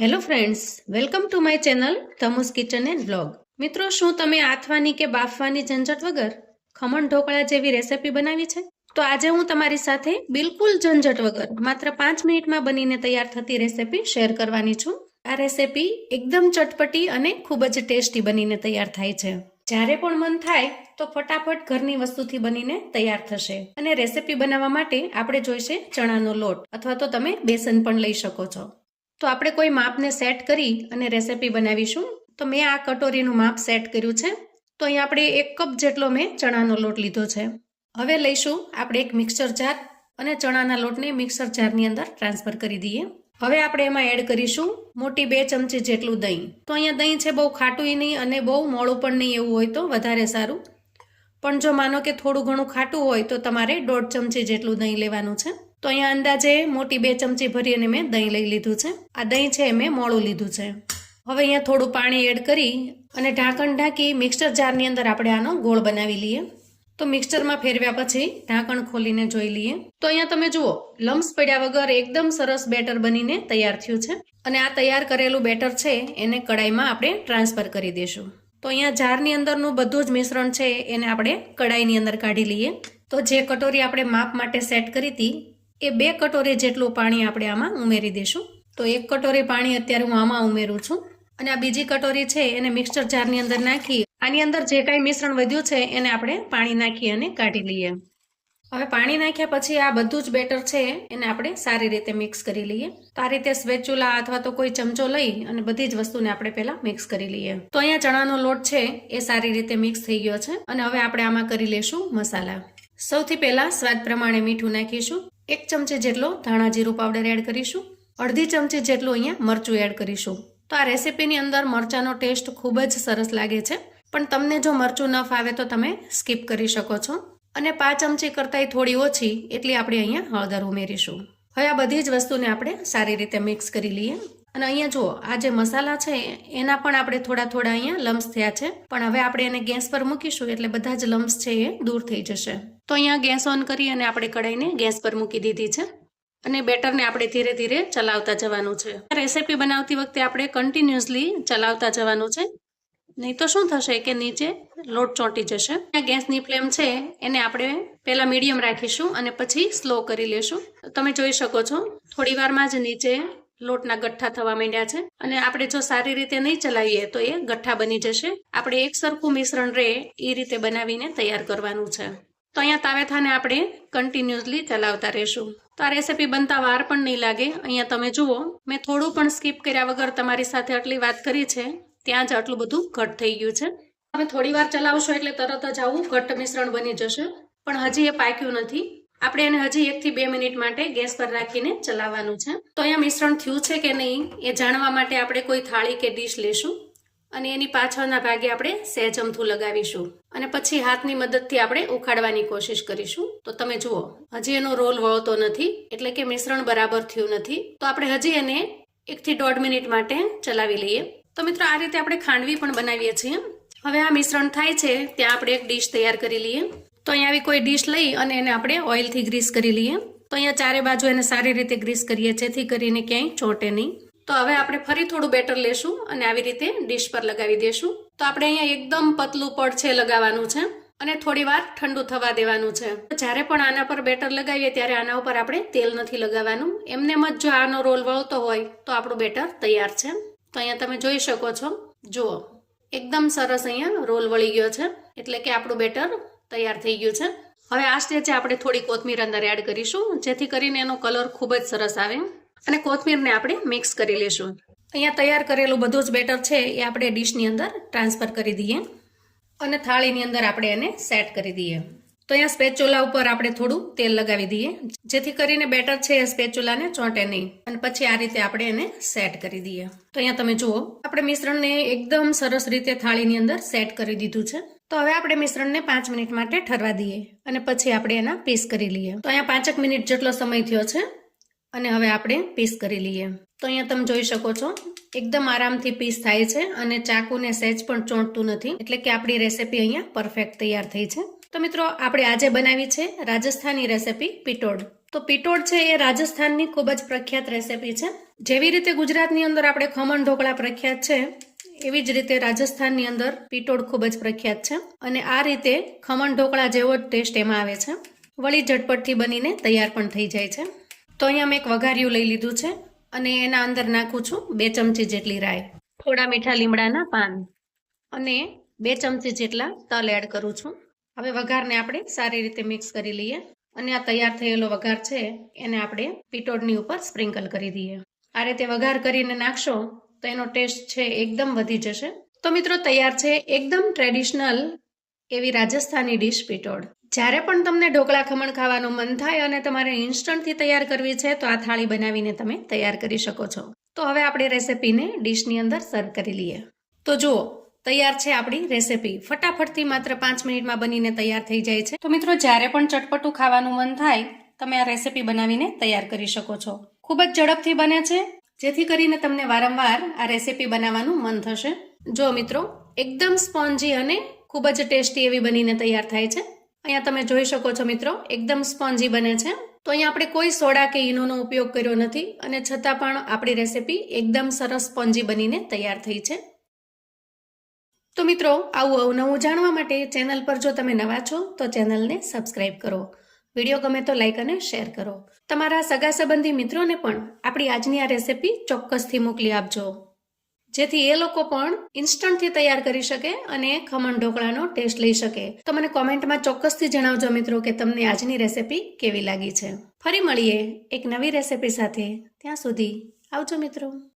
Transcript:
Hello friends, welcome to my channel તમુસ kitchen and vlog. મિત્રો, શું તમે આથવાની કે બાફવાની ઝંઝટ વગર ખમણ ઢોકળા જેવી રેસિપી બનાવી છે? તો આજે હું તમારી સાથે બિલકુલ ઝંઝટ વગર માત્ર 5 મિનિટમાં બનીને તૈયાર થતી રેસિપી શેર કરવાની છું. આ રેસિપી એકદમ ચટપટી અને ખૂબ જ ટેસ્ટી બનીને તૈયાર થાય છે. જ્યારે પણ મન થાય તો ફટાફટ ઘરની વસ્તુથી બનીને તૈયાર થશે. અને રેસિપી બનાવવા માટે આપણે જોઈશે ચણાનો લોટ, અથવા તો તમે બેસન પણ લઈ શકો છો. તો આપણે કોઈ માપને સેટ કરી અને રેસિપી બનાવીશું. તો મેં આ કટોરીનું માપ સેટ કર્યું છે. તો અહીં આપણે 1 કપ જેટલો મેં ચણાનો લોટ લીધો છે. હવે લઈશું આપણે એક મિક્સર જાર અને ચણાના લોટને મિક્સર જારની અંદર ટ્રાન્સફર કરી દઈએ. હવે આપણે એમાં એડ કરીશું મોટી 2 ચમચી જેટલું દહીં. તો અહીંયા દહીં છે બહુ ખાટું નહીં અને બહુ મોળું પણ નહીં, એવું હોય તો વધારે સારું. પણ જો માનો કે થોડું ઘણું ખાટું હોય તો તમારે 1.5 ચમચી જેટલું દહીં લેવાનું છે. તો અહીંયા અંદાજે મોટી 2 ચમચી ભરી અને મેં દહીં લઈ લીધું છે. આ દહીં છે મેં મોળું લીધું છે. હવે અહીંયા થોડું પાણી એડ કરી અને ઢાંકણ ઢાંકી મિક્સર જારની અંદર આપણે આનો ગોળ બનાવી લઈએ. તો મિક્સરમાં ફેરવ્યા પછી ઢાંકણ ખોલીને જોઈ લઈએ. તો અહીંયા તમે જુઓ, લમ્સ પડ્યા વગર એકદમ સરસ બેટર બનીને તૈયાર થયું છે. અને આ તૈયાર કરેલું બેટર છે એને કડાઈમાં આપણે ટ્રાન્સફર કરી દઈશું. તો અહીંયા જારની અંદરનું બધું જ મિશ્રણ છે એને આપણે કડાઈની અંદર કાઢી લઈએ. તો જે કટોરી આપણે માપ માટે સેટ કરી હતી એ 2 કટોરી જેટલું પાણી આપણે આમાં ઉમેરી દઈશું. તો 1 કટોરી પાણી અત્યારે હું આમાં ઉમેરું છું. અને આ બીજી કટોરી છે એને મિક્સર જારની અંદર નાખી આની અંદર જે કાંઈ મિશ્રણ વધ્યું છે એને આપણે પાણી નાખી અને કાઢી લઈએ. હવે પાણી નાખ્યા પછી આ બધું જ બેટર છે એને આપણે સારી રીતે મિક્સ કરી લઈએ. તો આ રીતે સ્પેચ્યુલા અથવા તો કોઈ ચમચો લઈ અને બધી જ વસ્તુને આપણે પહેલા મિક્સ કરી લઈએ. તો અહીંયા ચણાનો લોટ છે એ સારી રીતે મિક્સ થઈ ગયો છે. અને હવે આપણે આમાં કરી લેશું મસાલા. સૌથી પહેલા સ્વાદ પ્રમાણે મીઠું નાખીશું. 1 ચમચી જેટલો ધાણા જીરું પાવડર એડ કરીશું. અડધી ચમચી જેટલું અહીંયા મરચું એડ કરીશું. તો આ રેસીપીની અંદર મરચાંનો ટેસ્ટ ખૂબ જ સરસ લાગે છે, પણ તમને જો મરચું ન ફાવે તો તમે સ્કીપ કરી શકો છો. અને 5 ચમચી કરતાંય થોડી ઓછી એટલી આપણે અહીંયા હળદર ઉમેરીશું. હવે આ બધી જ વસ્તુને આપણે સારી રીતે મિક્સ કરી લઈએ. અને અહીંયા જુઓ, આ જે મસાલા છે એના પણ આપણે થોડા અહીંયા લમ્સ થયા છે, પણ હવે આપણે એને ગેસ પર મૂકીશું એટલે બધા જ લમ્સ છે એ દૂર થઈ જશે. તો અહીંયા ગેસ ઓન કરી અને આપણે કઢાઈને ગેસ પર મૂકી દીધી છે. અને બેટરને આપણે ધીરે ધીરે ચલાવતા જવાનું છે. રેસીપી બનાવતી વખતે આપણે કન્ટિન્યુઅસલી ચલાવતા જવાનું છે, નહીં તો શું થશે કે નીચે લોટ ચોંટી જશે. ગેસની ફ્લેમ છે એને આપણે પહેલા મીડિયમ રાખીશું અને પછી સ્લો કરી લેશું. તમે જોઈ શકો છો થોડી વારમાં જ નીચે લોટના ગઠ્ઠા થવા માંડ્યા છે. અને આપણે જો સારી રીતે નહીં ચલાવીએ તો એ ગઠ્ઠા બની જશે. આપણે એક સરખું મિશ્રણ રહે એ રીતે બનાવીને તૈયાર કરવાનું છે. તો અહીંયા તાવેથાને આપણે કન્ટિન્યુઅસલી ચલાવતા રહેશું. તો આ રેસીપી બનતા વાર પણ નહીં લાગે. અહીંયા તમે જુઓ, મેં થોડું પણ સ્કીપ કર્યા વગર તમારી સાથે આટલી વાત કરી છે, ત્યાં જ આટલું બધું ઘટ થઈ ગયું છે. તમે થોડી વાર ચલાવશો એટલે તરત જ આવું ઘટ્ટ મિશ્રણ બની જશે. પણ હજી એ પાક્યું નથી. આપણે એને હજી 1 થી 2 મિનિટ માટે ગેસ પર રાખીને ચલાવવાનું છે. તો અહીંયા મિશ્રણ થયું છે કે નહીં એ જાણવા માટે આપણે કોઈ થાળી કે ડીશ લેશું અને એની પાછળના ભાગે આપણે સહેજ અમથું લગાવીશું અને પછી હાથની મદદથી આપણે ઉખાડવાની કોશિશ કરીશું. તો તમે જુઓ, હજી એનો રોલ વળતો નથી, એટલે કે મિશ્રણ બરાબર થયું નથી. તો આપણે હજી એને 1 થી 1.5 મિનિટ માટે ચલાવી લઈએ. તો મિત્રો, આ રીતે આપણે ખાંડવી પણ બનાવીએ છીએ. હવે આ મિશ્રણ થાય છે ત્યાં આપણે એક ડીશ તૈયાર કરી લઈએ. તો અહીંયા આવી કોઈ ડીશ લઈ અને એને આપણે ઓઇલથી ગ્રીસ કરી લઈએ. તો અહીંયા ચારે બાજુ એને સારી રીતે ગ્રીસ કરીએ જેથી કરીને ક્યાંય ચોંટે નહીં. તો હવે આપણે ફરી થોડું બેટર લેશું અને આવી રીતે ડીશ પર લગાવી દેશું. તો આપણે અહીંયા એકદમ પતલું પડ છે લગાવવાનું છે અને થોડી વાર ઠંડુ થવા દેવાનું છે. જ્યારે પણ આના પર બેટર લગાવીએ ત્યારે આના ઉપર આપણે તેલ નથી લગાવવાનું. એમનેમ જ જો આનો રોલ વળતો હોય તો આપણું બેટર તૈયાર છે. તો અહીંયા તમે જોઈ શકો છો, જુઓ એકદમ સરસ અહીંયા રોલ વળી ગયો છે, એટલે કે આપણું બેટર તૈયાર થઈ ગયું છે. હવે આ સ્ટેજે આપણે થોડી કોથમીર અંદર એડ કરીશું જેથી કરીને એનો કલર ખૂબ જ સરસ આવે. અને કોથમીરને આપણે મિક્સ કરી લઈશું. અહીંયા તૈયાર કરેલું બધું જ બેટર છે એ આપણે ડીશની અંદર ટ્રાન્સફર કરી દઈએ અને થાળીની અંદર આપણે એને સેટ કરી દઈએ. તો અહીંયા સ્પેચ્યુલા ઉપર આપણે થોડું તેલ લગાવી દઈએ જેથી કરીને બેટર છે એ સ્પેચ્યુલાને ચોંટે નહીં. અને પછી આ રીતે આપણે એને સેટ કરી દઈએ. તો અહીંયા તમે જુઓ, આપણે મિશ્રણને એકદમ સરસ રીતે થાળીની અંદર સેટ કરી દીધું છે. તો હવે આપણે મિશ્રણને 5 મિનિટ માટે ઠરવા દઈએ અને પછી આપણે એના પીસ કરી લઈએ. તો અહીંયા 5 મિનિટ જેટલો સમય થયો છે અને હવે આપણે પીસ કરી લઈએ. તો અહીંયા તમે જોઈ શકો છો એકદમ આરામથી પીસ થાય છે અને ચાકુને સહેજ પણ ચોંટતું નથી, એટલે કે આપણી રેસીપી અહીંયા પરફેક્ટ તૈયાર થઈ છે. તો મિત્રો, આપણે આજે બનાવી છે રાજસ્થાની રેસીપી પિટોડ. તો પિટોડ છે એ રાજસ્થાનની ખૂબ જ પ્રખ્યાત રેસીપી છે. જેવી રીતે ગુજરાતની અંદર આપણે ખમણ ઢોકળા પ્રખ્યાત છે, એવી જ રીતે રાજસ્થાનની અંદર પિટોડ ખૂબ જ પ્રખ્યાત છે. અને આ રીતે ખમણ ઢોકળા જેવો જ ટેસ્ટ એમાં આવે છે. વળી ઝટપટથી બનીને તૈયાર પણ થઈ જાય છે. તો અહીંયા મેં એક વઘારિયું લઈ લીધું છે અને એના અંદર નાખું છું 2 ચમચી જેટલી રાઈ, થોડા મીઠા લીમડાના પાન અને 2 ચમચી જેટલા તલ એડ કરું છું. હવે વઘારને આપણે સારી રીતે મિક્સ કરી લઈએ અને આ તૈયાર થયેલો વઘાર છે એને આપણે પિટોડની ઉપર સ્પ્રિંકલ કરી દઈએ. આ રીતે વઘાર કરીને નાખશો તો એનો ટેસ્ટ છે એકદમ વધી જશે. તો મિત્રો તૈયાર છે એકદમ ટ્રેડિશનલ એવી રાજસ્થાની ડીશ પિટોડ. જ્યારે પણ તમને ઢોકળા ખમણ ખાવાનું મન થાય અને તમારે ઇન્સ્ટન્ટથી તૈયાર કરવી છે તો આ થાળી બનાવીને તમે તૈયાર કરી શકો છો. તો હવે આપણી રેસીપીને ડીશની અંદર સર્વ કરી લઈએ. તો જુઓ તૈયાર છે આપણી રેસીપી. ફટાફટથી માત્ર 5 મિનિટમાં બનીને તૈયાર થઈ જાય છે. તો મિત્રો જ્યારે પણ ચટપટું ખાવાનું મન થાય તમે આ રેસીપી બનાવીને તૈયાર કરી શકો છો. ખૂબ જ ઝડપથી બને છે, જેથી કરીને તમને વારંવાર આ રેસીપી બનાવવાનું મન થશે. જો મિત્રો એકદમ સ્પોન્જી અને ખૂબ જ ટેસ્ટી એવી બનીને તૈયાર થાય છે. અહીંયા તમે જોઈ શકો છો મિત્રો એકદમ સ્પોન્જી બને છે. તો અહીંયા આપણે કોઈ સોડા કે ઈનોનો ઉપયોગ કર્યો નથી અને છતાં પણ આપણી રેસીપી એકદમ સરસ સ્પોન્જી બનીને તૈયાર થઈ છે. તો મિત્રો આવું અવનવું જાણવા માટે ચેનલ પર જો તમે નવા છો તો ચેનલને સબસ્ક્રાઇબ કરો. વિડીયો ગમે તો લાઈક અને શેર કરો. તમારા સગા સંબંધી મિત્રોને પણ આપણી આજની આ રેસીપી ચોક્કસથી મોકલી આપજો, જેથી એ લોકો પણ ઇન્સ્ટન્ટથી તૈયાર કરી શકે અને ખમણ ઢોકળાનો ટેસ્ટ લઈ શકે. તો મને કોમેન્ટમાં ચોક્કસથી જણાવજો મિત્રો કે તમને આજની રેસીપી કેવી લાગી છે. ફરી મળીએ એક નવી રેસીપી સાથે. ત્યાં સુધી આવજો મિત્રો.